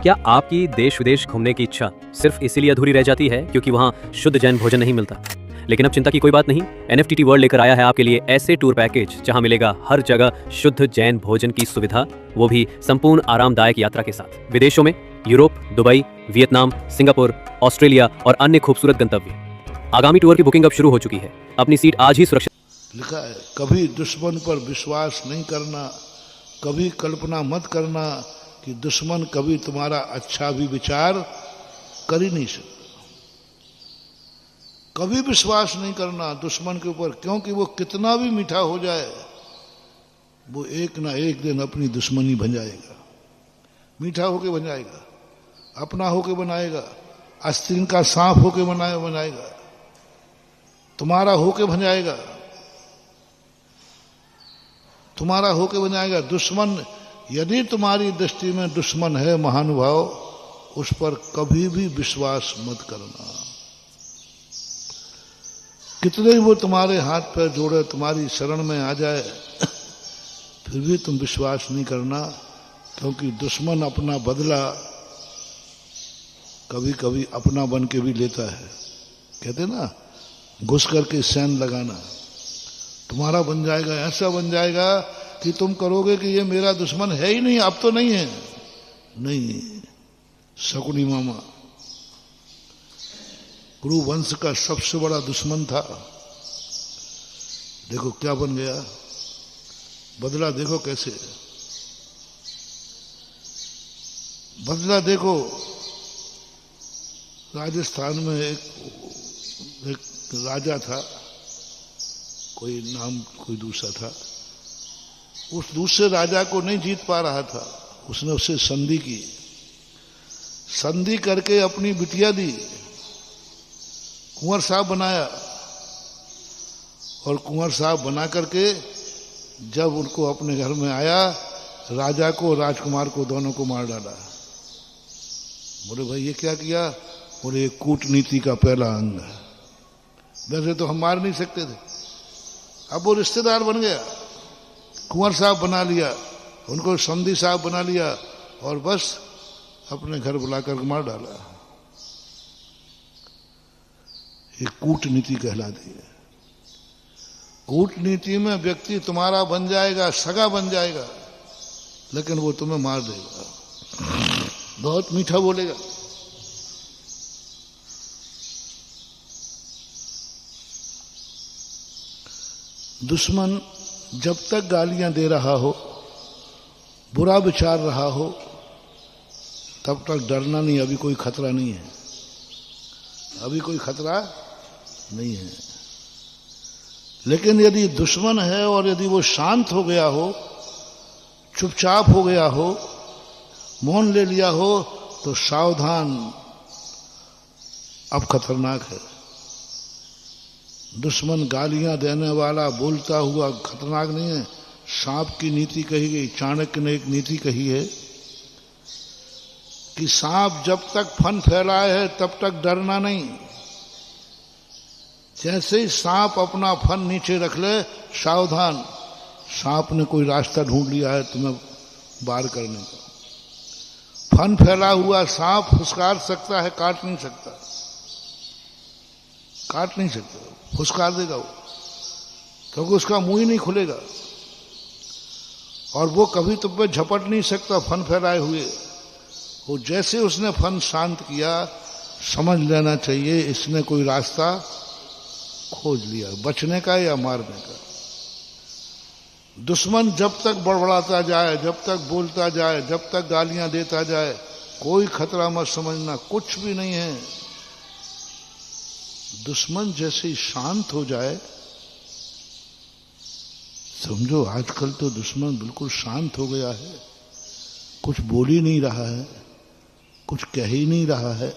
क्या आपकी देश विदेश घूमने की इच्छा सिर्फ इसीलिए अधूरी रह जाती है क्योंकि वहाँ शुद्ध जैन भोजन नहीं मिलता? लेकिन अब चिंता की कोई बात नहीं। एनएफटीटी वर्ल्ड लेकर आया है आपके लिए ऐसे टूर पैकेज जहां मिलेगा हर जगह शुद्ध जैन भोजन की सुविधा, वो भी संपूर्ण आरामदायक यात्रा के साथ। विदेशों में Europe, Dubai, Vietnam, Singapore, Australia और अन्य खूबसूरत गंतव्य। आगामी टूर की बुकिंग अब शुरू हो चुकी है। अपनी सीट आज ही सुरक्षित। लिखा है, कभी दुश्मन पर विश्वास नहीं करना, कभी कल्पना मत करना कि दुश्मन कभी तुम्हारा अच्छा भी विचार कर ही नहीं सकता। कभी विश्वास नहीं करना दुश्मन के ऊपर, क्योंकि वो कितना भी मीठा हो जाए वो एक ना एक दिन अपनी दुश्मनी बन जाएगा। मीठा होके बन जाएगा, अपना होके बनाएगा, आस्तीन का सांप होके बनाएगा, तुम्हारा होके बन जाएगा, तुम्हारा होके बन जाएगा। दुश्मन यदि तुम्हारी दृष्टि में दुश्मन है महानुभाव, उस पर कभी भी विश्वास मत करना। कितने ही वो तुम्हारे हाथ पैर जोड़े, तुम्हारी शरण में आ जाए, फिर भी तुम विश्वास नहीं करना, क्योंकि दुश्मन अपना बदला कभी कभी अपना बन के भी लेता है। कहते ना, घुस करके सैन लगाना, तुम्हारा बन जाएगा, ऐसा बन जाएगा कि तुम करोगे कि ये मेरा दुश्मन है ही नहीं, अब तो नहीं है। नहीं, शकुनी मामा गुरु वंश का सबसे बड़ा दुश्मन था। देखो क्या बन गया, बदला देखो कैसे, बदला देखो। राजस्थान में एक राजा था, कोई नाम कोई दूसरा था, उस दूसरे राजा को नहीं जीत पा रहा था। उसने उससे संधि की, संधि करके अपनी बिटिया दी, कुंवर साहब बनाया, और कुंवर साहब बना करके जब उनको अपने घर में आया, राजा को राजकुमार को दोनों को मार डाला। बोले भाई ये क्या किया? बोले ये कूटनीति का पहला अंग है। वैसे तो हम मार नहीं सकते थे, अब वो रिश्तेदार बन गया, कुंवर साहब बना लिया, उनको संधि साहब बना लिया, और बस अपने घर बुलाकर मार डाला। ये कूटनीति कहलाती है। कूटनीति में व्यक्ति तुम्हारा बन जाएगा, सगा बन जाएगा, लेकिन वो तुम्हें मार देगा, बहुत मीठा बोलेगा। दुश्मन जब तक गालियां दे रहा हो, बुरा विचार रहा हो, तब तक डरना नहीं, अभी कोई खतरा नहीं है, अभी कोई खतरा नहीं है। लेकिन यदि दुश्मन है और यदि वो शांत हो गया हो, चुपचाप हो गया हो, मौन ले लिया हो, तो सावधान, अब खतरनाक है। दुश्मन गालियां देने वाला, बोलता हुआ खतरनाक नहीं है। सांप की नीति कही गई, चाणक्य ने एक नीति कही है कि सांप जब तक फन फैलाए है तब तक डरना नहीं। जैसे ही सांप अपना फन नीचे रख ले, सावधान, सांप ने कोई रास्ता ढूंढ लिया है तुम्हें वार करने का। फन फैला हुआ सांप फुसकार सकता है, काट नहीं सकता, काट नहीं सकता, फुसकार देगा वो, क्योंकि उसका मुंह ही नहीं खुलेगा, और वो कभी तुम पे झपट नहीं सकता फन फैलाए हुए। वो जैसे उसने फन शांत किया, समझ लेना चाहिए इसने कोई रास्ता खोज लिया, बचने का या मारने का। दुश्मन जब तक बड़बड़ाता जाए, जब तक बोलता जाए, जब तक गालियां देता जाए, कोई खतरा मत समझना, कुछ भी नहीं है। दुश्मन जैसे ही शांत हो जाए, समझो आजकल तो दुश्मन बिल्कुल शांत हो गया है, कुछ बोल ही नहीं रहा है, कुछ कह ही नहीं रहा है,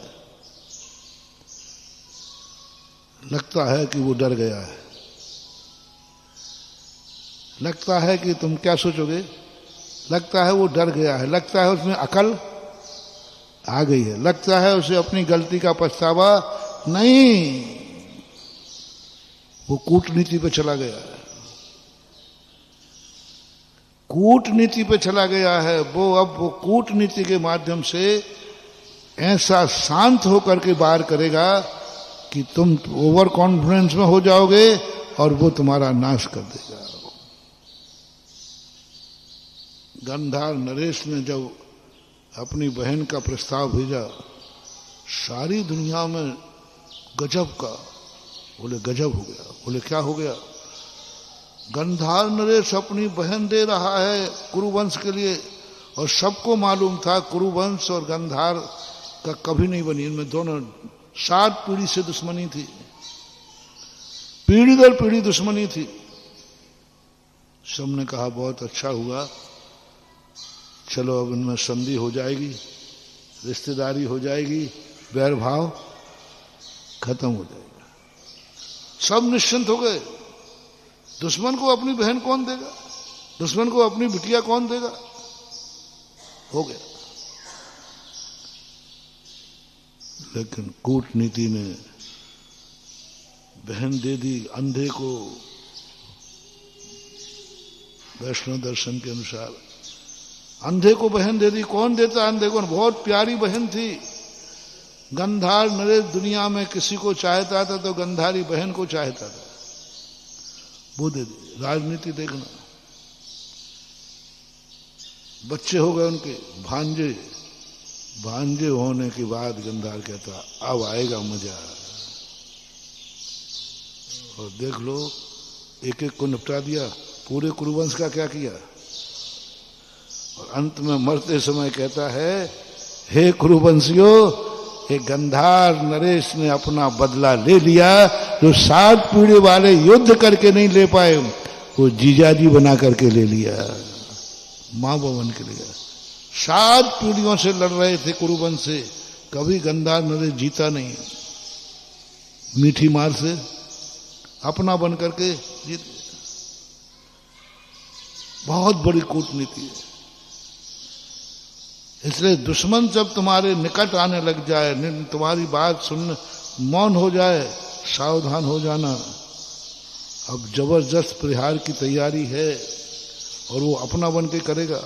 लगता है कि वो डर गया है। लगता है कि तुम क्या सोचोगे, लगता है वो डर गया है, लगता है उसमें अकल आ गई है, लगता है उसे अपनी गलती का पछतावा नहीं, वो कूटनीति पे चला गया है। कूटनीति पे चला गया है। वो अब वो कूटनीति के माध्यम से ऐसा शांत होकर के बाहर करेगा कि तुम ओवर कॉन्फिडेंस में हो जाओगे और वो तुम्हारा नाश कर देगा। गंधार नरेश ने जब अपनी बहन का प्रस्ताव भेजा, सारी दुनिया में गजब का, बोले गजब हो गया। बोले क्या हो गया? गंधार नरेश अपनी बहन दे रहा है कुरुवंश के लिए, और सबको मालूम था कुरुवंश और गंधार का कभी नहीं बनी, इनमें दोनों 7 पीढ़ी से दुश्मनी थी, पीढ़ी दर पीढ़ी दुश्मनी थी। सबने कहा बहुत अच्छा हुआ, चलो अब इनमें संधि हो जाएगी, रिश्तेदारी हो जाएगी, बैर भाव खत्म हो जाएगा। सब निश्चिंत हो गए। दुश्मन को अपनी बहन कौन देगा, दुश्मन को अपनी बिटिया कौन देगा? हो गया। लेकिन कूटनीति ने बहन दे दी अंधे को, वैष्णव दर्शन के अनुसार अंधे को बहन दे दी। कौन देता अंधे को? बहुत प्यारी बहन थी। गंधार नरेश दुनिया में किसी को चाहता था तो गंधारी बहन को चाहता था, वो दे दी। राजनीति देखना, बच्चे हो गए उनके, भांजे। भांजे होने के बाद गंधार कहता अब आएगा मजा। और देख लो, एक एक को निपटा दिया। पूरे कुरुवंश का क्या किया? और अंत में मरते समय कहता है, हे कुरुवंशियों, ये गंधार नरेश ने अपना बदला ले लिया। जो 7 पीढ़ी वाले युद्ध करके नहीं ले पाए, वो जीजाजी बना करके ले लिया, मां बवन के लिए। 7 पीढ़ियों से लड़ रहे थे कुरुवंश से, कभी गंधार नरेश जीता नहीं। मीठी मार से अपना बन करके जीत गया। बहुत बड़ी कूटनीति है। इसलिए दुश्मन जब तुम्हारे निकट आने लग जाए, तुम्हारी बात सुनने मौन हो जाए, सावधान हो जाना। अब जबरदस्त प्रहार की तैयारी है और वो अपना बन के करेगा।